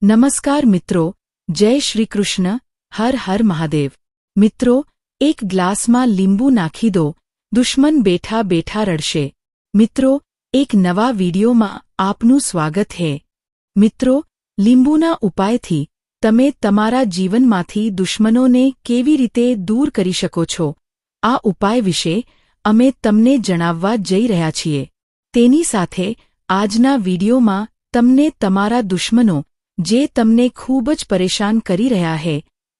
નમસ્કાર મિત્રો, જય શ્રી કૃષ્ણ, હર હર મહાદેવ। મિત્રો, એક ગ્લાસમાં લીંબુ નાખી દો, દુશ્મન બેઠા બેઠા રડશે। મિત્રો, એક નવા વિડીયોમાં આપનું સ્વાગત છે। મિત્રો, લીંબુના ઉપાયથી તમે તમારા જીવનમાંથી દુશ્મનોને કેવી રીતે દૂર કરી શકો છો, આ ઉપાય વિશે અમે તમને જણાવવા જઈ રહ્યા છીએ। તેની સાથે આજના વિડીયોમાં તમને તમારા દુશ્મનો જે તમને ખૂબ જ પરેશાન કરી રહ્યા છે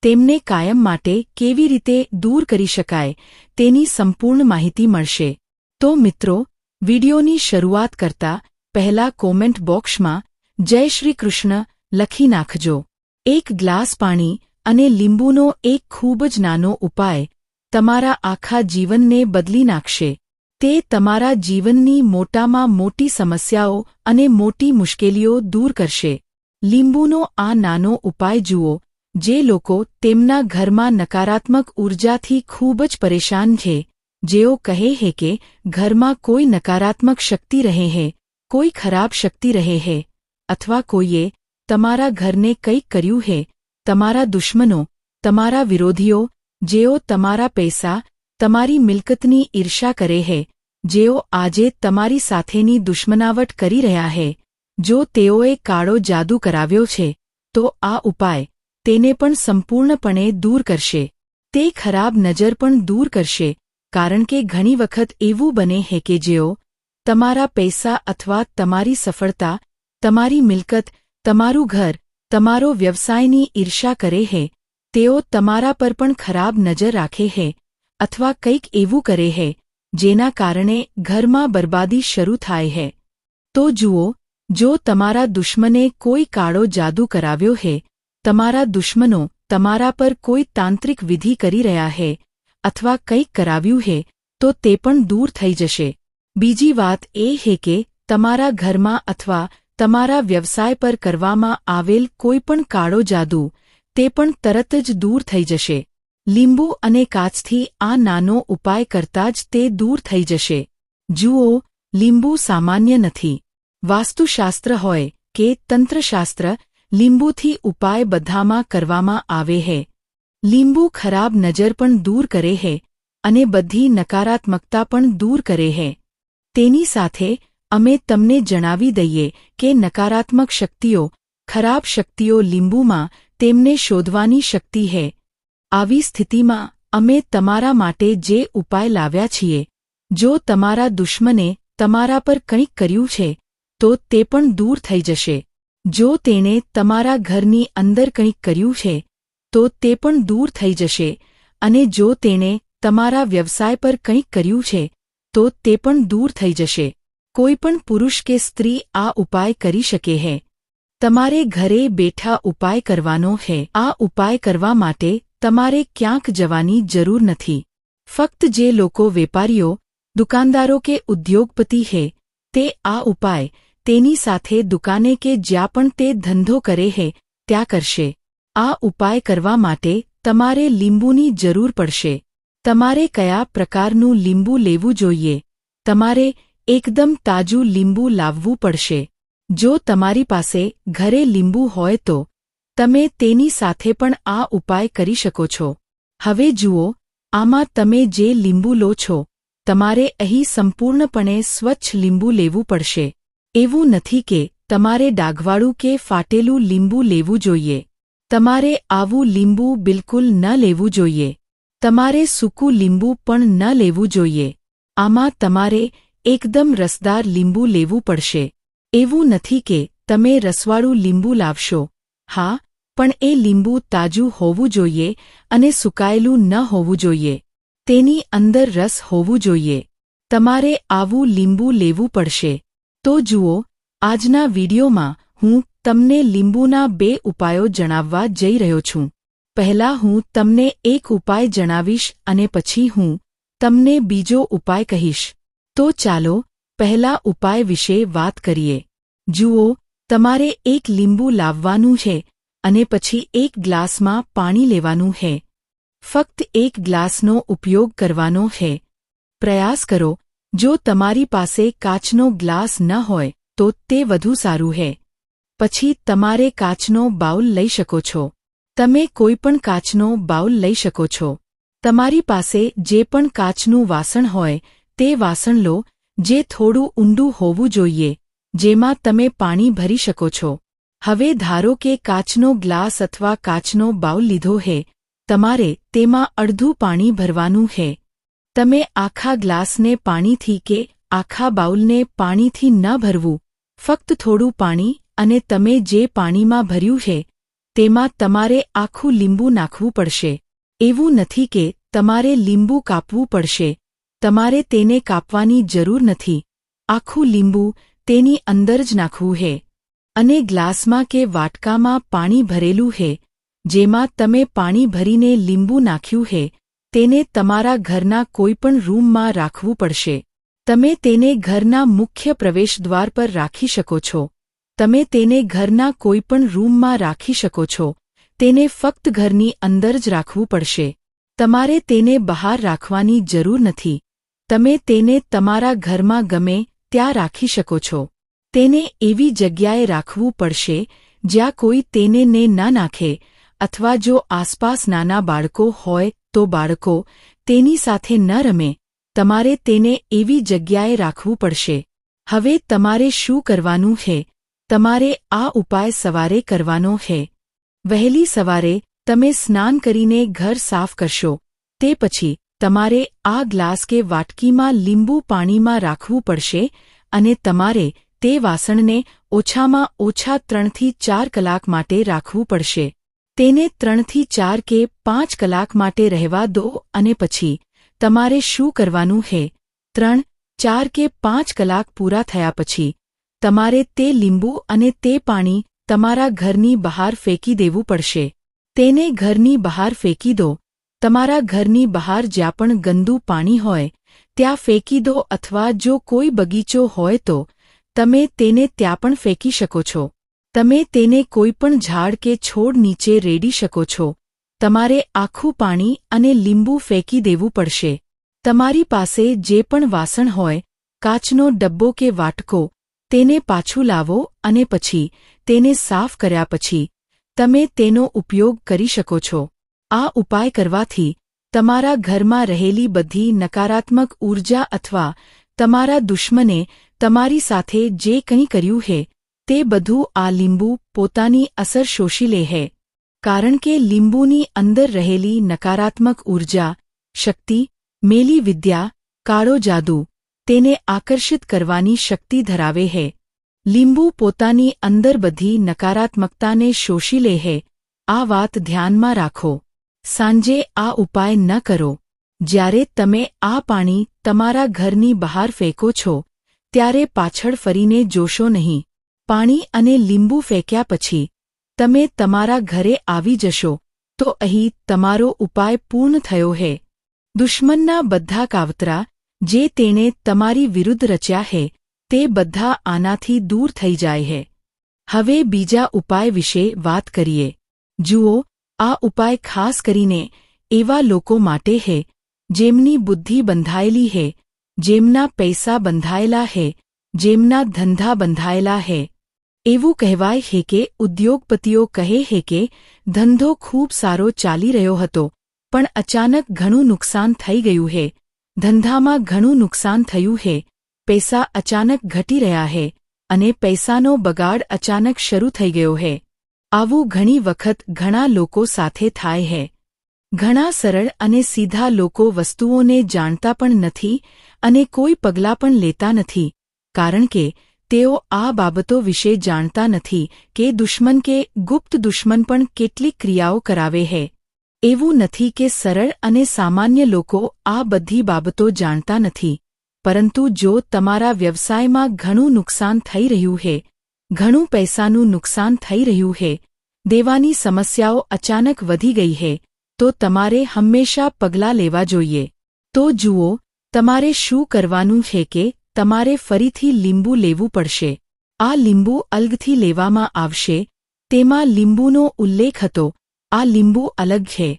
તેમને કાયમ માટે કેવી રીતે દૂર કરી શકાય તેની સંપૂર્ણ માહિતી મળશે। તો મિત્રો, વિડીયોની શરૂઆત કરતા પહેલા કોમેન્ટ બોક્સમાં જય શ્રી કૃષ્ણ લખી નાખજો। એક ગ્લાસ પાણી અને લીંબુનો એક ખૂબ જ નાનો ઉપાય તમારા આખા જીવનને બદલી નાખશે। તે તમારા જીવનની મોટામાં મોટી સમસ્યાઓ અને મોટી મુશ્કેલીઓ દૂર કરશે। લીંબુનો આ નાનો ઉપાય જુઓ। જે લોકો તેમના ઘરમાં નકારાત્મક ઉર્જાથી ખૂબ જ પરેશાન છે, જેઓ કહે છે કે ઘરમાં કોઈ નકારાત્મક શક્તિ રહે છે, કોઈ ખરાબ શક્તિ રહે છે, અથવા કોઈએ તમારા ઘરને કંઈક કર્યું છે, તમારા દુશ્મનો, તમારા વિરોધીઓ, જેઓ તમારા પૈસા, તમારી મિલકતની ઈર્ષા કરે છે, જેઓ આજે તમારી સાથેની દુશ્મનાવટ કરી રહ્યા છે, જો તેઓએ કાળો જાદુ કરાવ્યો છે તો આ ઉપાય તેને પણ સંપૂર્ણપણે દૂર કરશે। તે ખરાબ નજર પણ દૂર કરશે, કારણ કે ઘણી વખત એવું બને છે કે જેઓ તમારા પૈસા અથવા તમારી સફળતા, તમારી મિલકત, તમારું ઘર, તમારો વ્યવસાયની ઈર્ષા કરે છે, તેઓ તમારા પર પણ ખરાબ નજર રાખે છે અથવા કંઈક એવું કરે છે જેના કારણે ઘરમાં બરબાદી શરૂ થાય છે। તો જુઓ, જો તમારા દુશ્મને કોઈ કાળો જાદુ કરાવ્યો છે, તમારા દુશ્મનો તમારા પર કોઈ તાંત્રિક વિધિ કરી રહ્યા છે અથવા કંઈક કરાવ્યું છે, તો તે પણ દૂર થઈ જશે। બીજી વાત એ છે કે તમારા ઘરમાં અથવા તમારા વ્યવસાય પર કરવામાં આવેલ કોઈ પણ કાળો જાદુ, તે પણ તરત જ દૂર થઈ જશે। લીંબુ અને કાચથી આ નાનો ઉપાય કરતાં જ તે દૂર થઈ જશે। જુઓ, લીંબુ સામાન્ય નથી। વાસ્તુશાસ્ત્ર હોય કે તંત્રશાસ્ત્ર, લીંબુથી ઉપાય બધામાં કરવામાં આવે છે। લીંબુ ખરાબ નજર પણ દૂર કરે છે અને બધી નકારાત્મકતા પણ દૂર કરે છે। તેની સાથે અમે તમને જણાવી દઈએ કે નકારાત્મક શક્તિઓ, ખરાબ શક્તિઓ લીંબુમાં તેમને શોધવાની શક્તિ છે। આવી સ્થિતિમાં અમે તમારા માટે જે ઉપાય લાવ્યા છીએ, જો તમારા દુશ્મને તમારા પર કંઈક કર્યું છે તો તે પણ દૂર થઈ જશે। જો તેણે તમારા ઘરની અંદર કંઈક કર્યું છે તો તે પણ દૂર થઈ જશે, અને જો તેણે તમારા વ્યવસાય પર કંઈક કર્યું છે તો તે પણ દૂર થઈ જશે। કોઈ પણ પુરુષ કે સ્ત્રી આ ઉપાય કરી શકે છે। તમારે ઘરે બેઠા ઉપાય કરવાનો છે। આ ઉપાય કરવા માટે તમારે ક્યાંક જવાની જરૂર નથી। ફક્ત જે લોકો વેપારીઓ, દુકાનદારો કે ઉદ્યોગપતિ છે તે આ ઉપાય તેની સાથે દુકાને કે જ્યાં પણ તે ધંધો કરે છે ત્યાં કરશે। આ ઉપાય કરવા માટે તમારે લીંબુની જરૂર પડશે। તમારે કયા પ્રકારનું લીંબુ લેવું જોઈએ? તમારે એકદમ તાજું લીંબુ લાવવું પડશે। જો તમારી પાસે ઘરે લીંબુ હોય તો તમે તેની સાથે પણ આ ઉપાય કરી શકો છો। હવે જુઓ, આમાં તમે જે લીંબુ લો છો, તમારે અહીં સંપૂર્ણપણે સ્વચ્છ લીંબુ લેવું પડશે। એવું નથી કે તમારે ડાઘવાળું કે ફાટેલું લીંબુ લેવું જોઈએ। તમારે આવું લીંબુ બિલકુલ ન લેવું જોઈએ। તમારે સૂકું લીંબુ પણ ન લેવું જોઈએ। આમાં તમારે એકદમ રસદાર લીંબુ લેવું પડશે। એવું નથી કે તમે રસવાળું લીંબુ લાવશો, હા, પણ એ લીંબુ તાજું હોવું જોઈએ અને સુકાયેલું ન હોવું જોઈએ। તેની અંદર રસ હોવું જોઈએ। તમારે આવું લીંબુ લેવું પડશે। તો જુઓ, આજના વિડીયોમાં હું તમને લીંબુના 2 ઉપાયો જણાવવા જઈ રહ્યો છું। પહેલા હું તમને એક ઉપાય જણાવીશ અને પછી હું તમને બીજો ઉપાય કહીશ। તો ચાલો પહેલા ઉપાય વિશે વાત કરીએ। જુઓ, તમારે એક લીંબુ લાવવાનું છે અને પછી એક ગ્લાસમાં પાણી લેવાનું છે। ફક્ત એક ગ્લાસનો ઉપયોગ કરવાનો છે। પ્રયાસ કરો, જો તમારી પાસે કાચનો ગ્લાસ ન હોય તો તે વધુ સારું છે। પછી તમારે કાચનો બાઉલ લઈ શકો છો. તમે કોઈપણ કાચનો બાઉલ લઈ શકો છો. તમારી પાસે જે પણ કાચનું વાસણ હોય તે વાસણ લો જે થોડું ઊંડું હોવું જોઈએ, જેમાં તમે પાણી ભરી શકો છો. હવે ધારો કે કાચનો ગ્લાસ અથવા કાચનો બાઉલ લીધો હે. તમારે તેમાં અડધું પાણી ભરવાનું હે. તમે આખા ગ્લાસને પાણીથી કે આખા બાઉલને પાણીથી ન ભરવું, ફક્ત થોડું પાણી, અને તમે જે પાણીમાં ભર્યું છે તેમાં તમારે આખું લીંબુ નાખવું પડશે. એવું નથી કે તમારે લીંબુ કાપવું પડશે. તમારે તેને કાપવાની જરૂર નથી. આખું લીંબુ તેની અંદર જ નાખવું હે. અને ગ્લાસમાં કે વાટકામાં પાણી ભરેલું હે, જેમાં તમે પાણી ભરીને લીંબુ નાખ્યું હે, તેને તમારા ઘરના કોઈપણ રૂમમાં રાખવું પડશે. તમે તેને ઘરના મુખ્ય પ્રવેશદ્વાર પર રાખી શકો છો. તમે તેને ઘરના કોઈપણ રૂમમાં રાખી શકો છો. તેને ફક્ત ઘરની અંદર જ રાખવું પડશે. તમારે તેને બહાર રાખવાની જરૂર નથી. તમે તેને તમારા ઘરમાં ગમે ત્યાં રાખી શકો છો. તેને એવી જગ્યાએ રાખવું પડશે જ્યાં કોઈ તેને ન નાખે, અથવા જો આસપાસ નાના બાળકો હોય તો બાળકો તેની સાથે ન રમે. તમારે તેને એવી જગ્યાએ રાખવું પડશે. હવે તમારે શું કરવાનું છે? તમારે આ ઉપાય સવારે કરવાનો છે. વહેલી સવારે તમે સ્નાન કરીને ઘર સાફ કરશો. તે પછી તમારે આ ગ્લાસ કે વાટકીમાં લીંબુ પાણીમાં રાખવું પડશે અને તમારે તે વાસણને ઓછામાં ઓછા 3 થી 4 કલાક માટે રાખવું પડશે. તેને 3 થી 4 કે 5 કલાક માટે રહેવા દો અને પછી તમારે શું કરવાનું છે? 3, 4 કે 5 કલાક પૂરા થયા પછી તમારે તે લીંબુ અને તે પાણી તમારા ઘરની બહાર ફેંકી દેવું પડશે. તેને ઘરની બહાર ફેંકી દો. તમારા ઘરની બહાર જ્યાં પણ ગંદુ પાણી હોય ત્યાં ફેંકી દો, અથવા જો કોઈ બગીચો હોય તો તમે તેને ત્યાં પણ ફેંકી શકો છો. તમે તેને કોઈપણ ઝાડ કે છોડ નીચે રેડી શકો છો. તમારે આખું પાણી અને લીંબુ ફેંકી દેવું પડશે. તમારી પાસે જે પણ વાસણ હોય, કાચનો ડબ્બો કે વાટકો, તેને પાછું લાવો અને પછી તેને સાફ કર્યા પછી તમે તેનો ઉપયોગ કરી શકો છો. આ ઉપાય કરવાથી તમારા ઘરમાં રહેલી બધી નકારાત્મક ઊર્જા અથવા તમારા દુશ્મને તમારી સાથે જે કંઈ કર્યું છે તે બધું આ લીંબુ પોતાની અસર શોષી લે છે. કારણ કે લીંબુની અંદર રહેલી નકારાત્મક ઊર્જા, શક્તિ, મેલી વિદ્યા, કાળો જાદુ તેને આકર્ષિત કરવાની શક્તિ ધરાવે છે. લીંબુ પોતાની અંદર બધી નકારાત્મકતાને શોષી લે છે. આ વાત ધ્યાનમાં રાખો. સાંજે આ ઉપાય ન કરો. જ્યારે તમે આ પાણી તમારા ઘરની બહાર ફેંકો છો ત્યારે પાછળ ફરીને જોશો નહીં. પાણી અને લીંબુ ફેંક્યા પછી તમે તમારા ઘરે આવી જશો તો અહીં તમારો ઉપાય પૂર્ણ થયો છે. દુશ્મનના બધા કાવતરા જે તેણે તમારી વિરુદ્ધ રચ્યા છે તે બધા આનાથી દૂર થઈ જાય છે. હવે બીજા ઉપાય વિશે વાત કરીએ. જુઓ, આ ઉપાય ખાસ કરીને એવા લોકો માટે છે જેમની બુદ્ધિ બંધાયેલી છે, જેમના પૈસા બંધાયેલા છે, જેમના ધંધા બંધાયેલા છે. એવું કહેવાય છે કે ઉદ્યોગપતિઓ કહે છે કે ધંધો ખૂબ સારો ચાલી રહ્યો હતો, પણ અચાનક ઘણું નુકસાન થઈ ગયું છે. ધંધામાં ઘણું નુકસાન થયું છે. પૈસા અચાનક ઘટી રહ્યા છે અને પૈસાનો બગાડ અચાનક શરૂ થઈ ગયો છે. આવું ઘણી વખત ઘણા લોકો સાથે થાય છે. ઘણા સરળ અને સીધા લોકો વસ્તુઓને જાણતા પણ નથી અને કોઈ પગલાં પણ લેતા નથી, કારણ કે તેઓ આ બાબતો વિશે જાણતા નથી કે દુશ્મન કે ગુપ્ત દુશ્મન પણ કેટલીક ક્રિયાઓ કરાવે છે. એવું નથી કે સરળ અને સામાન્ય લોકો આ બધી બાબતો જાણતા નથી, પરંતુ જો તમારા વ્યવસાયમાં ઘણું નુકસાન થઈ રહ્યું છે, ઘણું પૈસાનું નુકસાન થઈ રહ્યું છે, દેવાની સમસ્યાઓ અચાનક વધી ગઈ છે, તો તમારે હંમેશા પગલાં લેવા જોઈએ. તો જુઓ, તમારે શું કરવાનું છે કે તમારે ફરીથી લીંબુ લેવું પડશે. આ લીંબુ અલગથી લેવામાં આવશે. તેમાં લીંબુનો ઉલ્લેખ હતો. આ લીંબુ અલગ છે.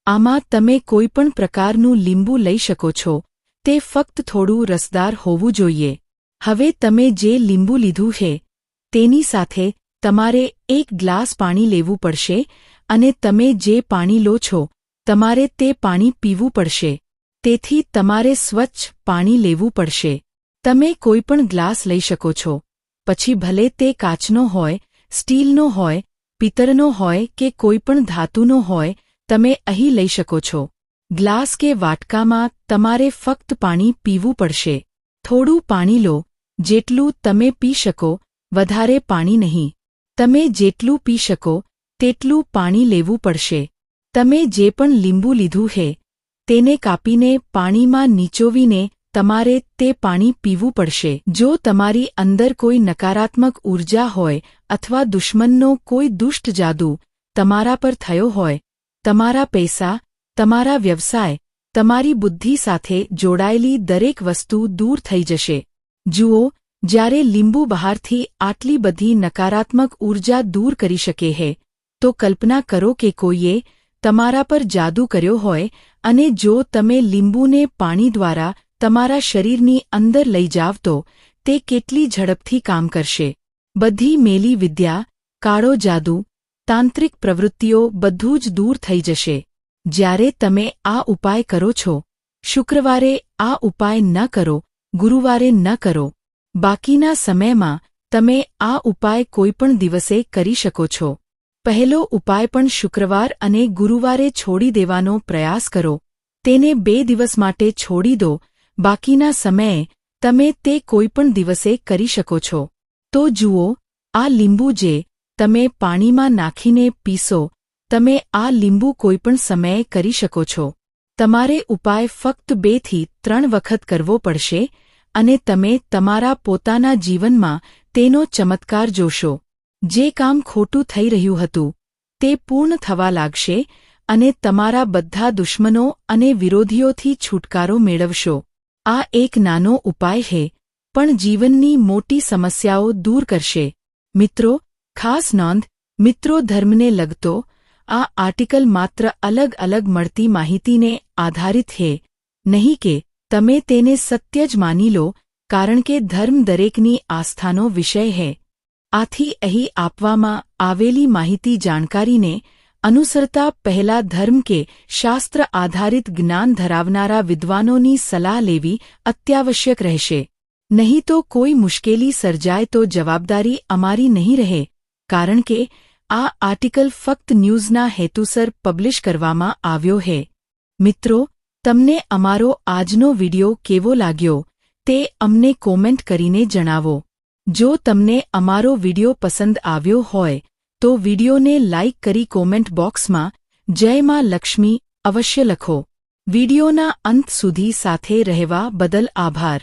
આમાં તમે કોઈપણ પ્રકારનું લીંબુ લઈ શકો છો. તે ફક્ત થોડું રસદાર હોવું જોઈએ. હવે તમે જે લીંબુ લીધું છે તેની સાથે તમારે એક ગ્લાસ પાણી લેવું પડશે અને તમે જે પાણી લો છો તમારે તે પાણી પીવું પડશે. તેથી તમારે સ્વચ્છ પાણી લેવું પડશે. તમે કોઈપણ ગ્લાસ લઈ શકો છો, પછી ભલે તે કાચનો હોય, સ્ટીલનો હોય, પિત્તળનો હોય કે કોઈપણ ધાતુનો હોય, તમે અહીં લઈ શકો છો. ગ્લાસ કે વાટકામાં તમારે ફક્ત પાણી પીવું પડશે. થોડું પાણી લો, જેટલું તમે પી શકો, વધારે પાણી નહીં. તમે જેટલું પી શકો તેટલું પાણી લેવું પડશે. તમે જે પણ લીંબુ લીધું છે તેને કાપીને પાણીમાં નીચોવીને તમારે તે પાણી પીવું પડશે. જો તમારી અંદર કોઈ નકારાત્મક ઊર્જા હોય અથવા દુશ્મનનો કોઈ દુષ્ટ જાદુ તમારા પર થયો હોય, તમારા પૈસા, તમારા વ્યવસાય, તમારી બુદ્ધિ સાથે જોડાયેલી દરેક વસ્તુ દૂર થઈ જશે. જુઓ, જ્યારે લીંબુ બહારથી આટલી બધી નકારાત્મક ઊર્જા દૂર કરી શકે છે, તો કલ્પના કરો કે કોઈએ તમારા પર જાદુ કર્યો હોય અને જો તમે લીંબુને પાણી દ્વારા તમારા શરીરની અંદર લઈ જાવ તો તે કેટલી ઝડપથી કામ કરશે. બધી મેલી વિદ્યા, કાળો જાદુ, તાંત્રિક પ્રવૃત્તિઓ બધું જ દૂર થઈ જશે. જ્યારે તમે આ ઉપાય કરો છો, શુક્રવારે આ ઉપાય ન કરો, ગુરુવારે ન કરો. બાકીના સમયમાં તમે આ ઉપાય કોઈપણ દિવસે કરી શકો છો. પહેલો ઉપાય પણ શુક્રવાર અને ગુરુવારે છોડી દેવાનો પ્રયાસ કરો. તેને 2 દિવસ માટે છોડી દો. બાકીના સમયે તમે તે કોઈપણ દિવસે કરી શકો છો. તો જુઓ, આ લીંબુ જે તમે પાણીમાં નાખીને પીશો, તમે આ લીંબુ કોઈપણ સમયે કરી શકો છો. તમારે ઉપાય ફક્ત 2 થી 3 વખત કરવો પડશે અને તમે તમારા પોતાના જીવનમાં તેનો ચમત્કાર જોશો. જે કામ ખોટું થઈ રહ્યું હતું તે પૂર્ણ થવા લાગશે અને તમારા બધા દુશ્મનો અને વિરોધીઓથી છુટકારો મેળવશો. આ એક નાનો ઉપાય છે, પણ જીવનની મોટી સમસ્યાઓ દૂર કરશે. મિત્રો, ખાસ નોંધ, મિત્રો, ધર્મને લગતો આ આર્ટિકલ માત્ર અલગ અલગ મળતી માહિતીને આધારિત છે, નહીં કે તમે તેને સત્ય જ માની લો, કારણ કે ધર્મ દરેકની આસ્થાનો વિષય છે. આથી અહીં આપવામાં આવેલી માહિતી જાણકારીને અનુસરતા પહેલા ધર્મ કે શાસ્ત્ર આધારિત જ્ઞાન ધરાવનારા વિદ્વાનોની સલાહ લેવી અત્યાવશ્યક રહેશે. નહીં તો કોઈ મુશ્કેલી સર્જાય તો જવાબદારી અમારી નહીં રહે, કારણ કે આ આર્ટિકલ ફક્ત ન્યૂઝના હેતુસર પબ્લિશ કરવામાં આવ્યો છે. મિત્રો, તમને અમારો આજનો વિડિયો કેવો લાગ્યો તે અમને કોમેન્ટ કરીને જણાવો. જો તમને અમારો વિડિયો પસંદ આવ્યો હોય તો વિડિયોને લાઇક કરી કોમેન્ટ બોક્સમાં જય માં લક્ષ્મી અવશ્ય લખો. વિડિયોના અંત સુધી સાથે રહેવા બદલ આભાર.